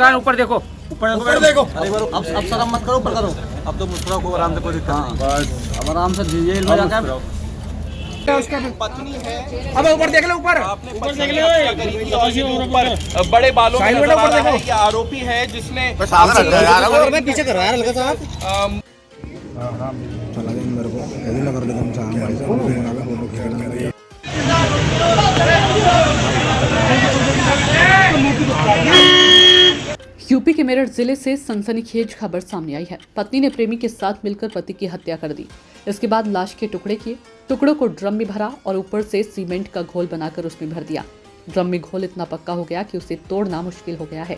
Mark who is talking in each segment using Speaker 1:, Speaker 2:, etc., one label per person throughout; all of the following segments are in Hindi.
Speaker 1: मुस्कान ऊपर देखो,
Speaker 2: ऊपर देखो।
Speaker 3: अब शर्म मत करो, ऊपर करो।
Speaker 2: अब तो मुस्कुराओ को आराम से, कोई दिक्कत नहीं।
Speaker 3: बस अब आराम से जेल में जाकर
Speaker 2: उसका पत्नी है।
Speaker 1: अब ऊपर देख लो, ऊपर
Speaker 2: ऊपर देख लो। बड़े बालों में नजर आ रहा है, ये आरोपी है जिसने
Speaker 3: पीछे करवाया लड़का साहब।
Speaker 4: यूपी के मेरठ जिले से सनसनीखेज खबर सामने आई है। पत्नी ने प्रेमी के साथ मिलकर पति की हत्या कर दी। इसके बाद लाश के टुकड़े किए, टुकड़ों को ड्रम में भरा और ऊपर से सीमेंट का घोल बनाकर उसमें भर दिया। ड्रम में घोल इतना पक्का हो गया कि उसे तोड़ना मुश्किल हो गया है।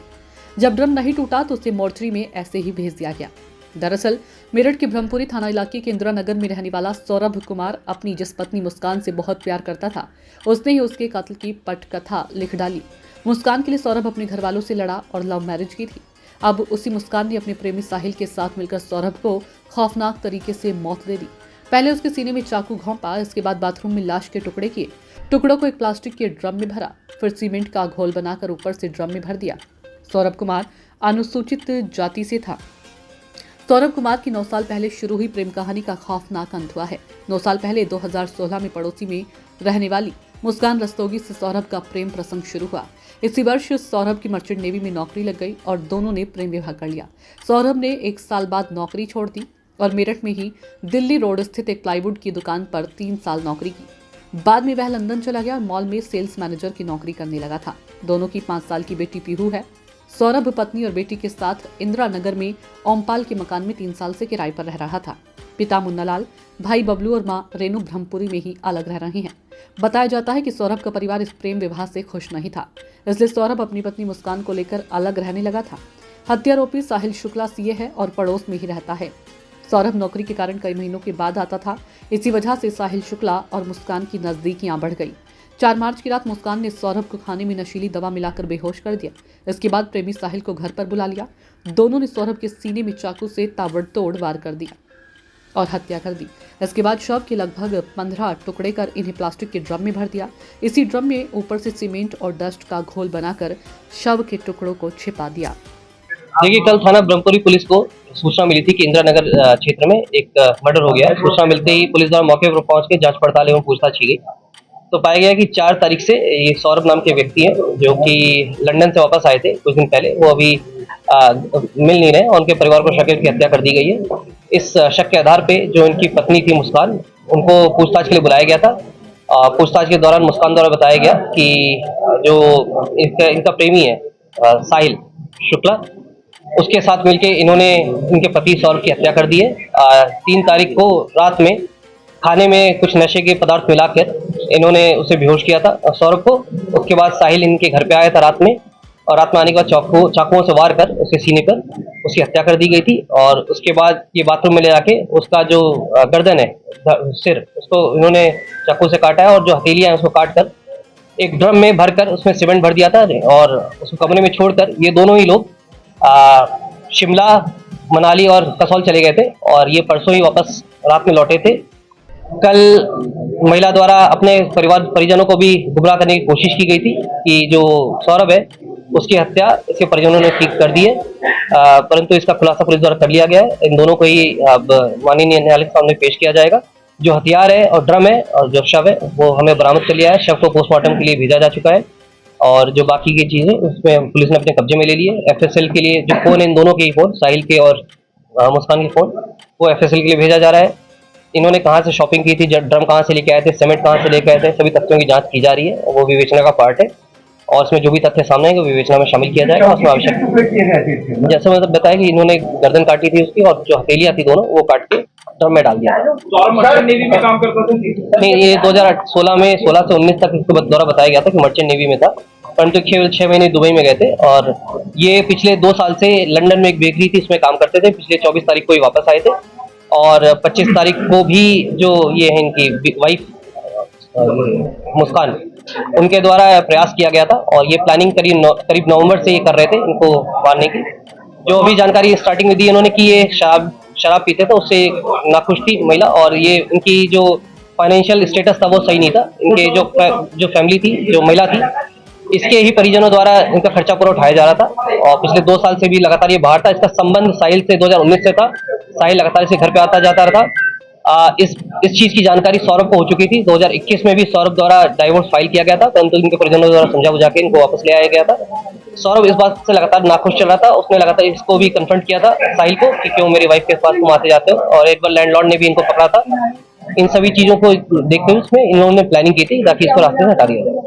Speaker 4: जब ड्रम नहीं टूटा तो उसे मोर्चरी में ऐसे ही भेज दिया गया। दरअसल मेरठ के ब्रह्मपुरी थाना इलाके के इंदिरा नगर में रहने वाला सौरभ कुमार अपनी जिस पत्नी मुस्कान से बहुत प्यार करता था, उसने ही उसके कत्ल की पटकथा लिख डाली। मुस्कान के लिए सौरभ अपने घर वालों से लड़ा और लव मैरिज की थी। अब उसी मुस्कान ने अपने प्रेमी साहिल के साथ मिलकर सौरभ को खौफनाक तरीके से मौत दे दी। पहले उसके सीने में चाकू घोंपा, इसके बाद बाथरूम में लाश के टुकड़े किए, टुकड़ों को एक प्लास्टिक के ड्रम में भरा, फिर सीमेंट का घोल बनाकर ऊपर से ड्रम में भर दिया। सौरभ कुमार अनुसूचित जाति से था। सौरभ कुमार की 9 साल पहले शुरू हुई प्रेम कहानी का खौफनाक अंत हुआ है। 9 साल पहले 2016 में पड़ोसी में रहने वाली मुस्कान रस्तोगी से सौरभ का प्रेम प्रसंग शुरू हुआ। इसी वर्ष सौरभ की मर्चेंट नेवी में नौकरी लग गई और दोनों ने प्रेम विवाह कर लिया। सौरभ ने 1 साल बाद नौकरी छोड़ दी और मेरठ में ही दिल्ली रोड स्थित एक प्लाईवुड की दुकान पर 3 साल नौकरी की। बाद में वह लंदन चला गया और मॉल में सेल्स मैनेजर की नौकरी करने लगा था। दोनों की 5 साल की बेटी पीहू है। सौरभ पत्नी और बेटी के साथ इंदिरा नगर में ओमपाल के मकान में 3 साल से किराए पर रह रहा था। पिता मुन्नालाल, भाई बबलू और मां रेणु ब्रह्मपुरी में ही अलग रह रहे हैं। बताया जाता है कि सौरभ का परिवार इस प्रेम विवाह से खुश नहीं था, इसलिए सौरभ अपनी पत्नी मुस्कान को लेकर अलग रहने लगा था। हत्यारोपी साहिल शुक्ला सीए है और पड़ोस में ही रहता है। सौरभ नौकरी के कारण कई महीनों के बाद आता था। इसी वजह से साहिल शुक्ला और मुस्कान की नजदीकियां बढ़ गई। 4 मार्च की रात मुस्कान ने सौरभ को खाने में नशीली दवा मिलाकर बेहोश कर दिया। इसके बाद प्रेमी साहिल को घर पर बुला लिया। दोनों ने सौरभ के सीने में चाकू से ताबड़तोड़ वार कर दिया और हत्या कर दी। इसके बाद शव के लगभग 15 टुकड़े कर इन्हें प्लास्टिक के ड्रम में भर दिया। इसी ड्रम में ऊपर से सीमेंट और डस्ट का घोल बनाकर शव के टुकड़ों को छिपा दिया।
Speaker 5: देखिए, कल थाना ब्रह्मपुरी पुलिस को सूचना मिली थी कि इंदिरा नगर क्षेत्र में एक मर्डर हो गया है। सूचना मिलते ही पुलिस द्वारा मौके पर पहुंच के जांच पड़ताल एवं पूछताछ की गई तो पाया गया कि 4 तारीख से ये सौरभ नाम के व्यक्ति हैं जो कि लंदन से वापस आए थे कुछ दिन पहले। वो अभी मिल नहीं रहे और उनके परिवार को शक है कि हत्या कर दी गई है। इस शक के आधार पे जो इनकी पत्नी थी मुस्कान, उनको पूछताछ के लिए बुलाया गया था। पूछताछ के दौरान मुस्कान द्वारा बताया गया कि जो इनका प्रेमी है साहिल शुक्ला, उसके साथ मिलके इन्होंने इनके पति सौरभ की हत्या कर दी है। 3 तारीख को रात में खाने में कुछ नशे के पदार्थ मिलाकर इन्होंने उसे बेहोश किया था सौरभ को। उसके बाद साहिल इनके घर पे आया था रात में और रात में आने के बाद चाकुओं से वार कर उसके सीने पर उसकी हत्या कर दी गई थी। और उसके बाद ये बाथरूम में ले जाके उसका जो गर्दन है, सिर, उसको इन्होंने चाकू से काटा है और जो हथेलियां हैं उसको काट कर एक ड्रम में भरकर उसमें सीमेंट भर दिया था और उसको कमरे में छोड़कर ये दोनों ही लोग शिमला, मनाली और कसौल चले गए थे और ये परसों ही वापस रात में लौटे थे। कल महिला द्वारा अपने परिजनों को भी गुमराह करने की कोशिश की गई थी कि जो सौरभ है उसकी हत्या इसके परिजनों ने ठीक कर दी है, परंतु इसका खुलासा पुलिस द्वारा कर लिया गया है। इन दोनों को ही अब माननीय न्यायालय के सामने पेश किया जाएगा। जो हथियार है और ड्रम है और जो शव है वो हमें बरामद कर लिया है। शव को पोस्टमार्टम के लिए भेजा जा चुका है और जो बाकी की चीजें उसमें पुलिस ने अपने कब्जे में ले ली है। FSL के लिए जो फोन है, इन दोनों के ही फोन, साहिल के और मुस्कान के फोन, वो FSL के लिए भेजा जा रहा है। इन्होंने कहाँ से शॉपिंग की थी, ड्रम कहाँ से लेके आए थे, सीमेंट कहाँ से लेके आए थे, सभी तथ्यों की जांच की जा रही है। वो विवेचना का पार्ट है और इसमें जो भी तथ्य सामने आएंगे वो विवेचना में शामिल किया जाएगा। उसमें आवश्यक जैसे मतलब बताया कि इन्होंने गर्दन काटी थी उसकी और जो हथेलियां थी दोनों वो काट के ड्रम में डाल दिया था। नेवी में काम करता था? नहीं, ये 2016 में 16 से 19 तक इसके द्वारा बताया गया था कि मर्चेंट नेवी में था, परंतु केवल 6 महीने दुबई में गए थे और ये पिछले 2 साल से लंदन में एक बेकरी थी इसमें काम करते थे। पिछले 24 तारीख को ही वापस आए थे और 25 तारीख को भी जो ये है इनकी वाइफ मुस्कान, उनके द्वारा प्रयास किया गया था और ये प्लानिंग करीब नवंबर से ये कर रहे थे इनको मारने की। जो अभी जानकारी स्टार्टिंग में दी इन्होंने कि ये शराब पीते थे, उससे नाखुश थी महिला और ये इनकी जो फाइनेंशियल स्टेटस था वो सही नहीं था। इनके जो फैमिली थी, जो महिला थी, इसके ही परिजनों द्वारा इनका खर्चा पूरा उठाया जा रहा था और पिछले 2 साल से भी लगातार ये बाहर था। इसका संबंध साहिल से 2019 से था। साहिल लगातार इसे घर पे आता जाता रहा। इस चीज की जानकारी सौरभ को हो चुकी थी। 2021 में भी सौरभ द्वारा डाइवोर्स फाइल किया गया था, परंतु इनके परिजनों द्वारा समझा बुझा के इनको वापस ले आया गया था। सौरभ इस बात से लगातार नाखुश चल रहा था। उसने लगातार इसको भी कन्फ्रंट किया था साहिल को कि क्यों मेरी वाइफ के पास तुम आते जाते हो, और एक बार लैंडलॉर्ड ने भी इनको पकड़ा था। इन सभी चीजों को देखते हुए उसमें इन लोगों ने प्लानिंग की थी ताकि इसको रास्ते से हटा दिया जाए।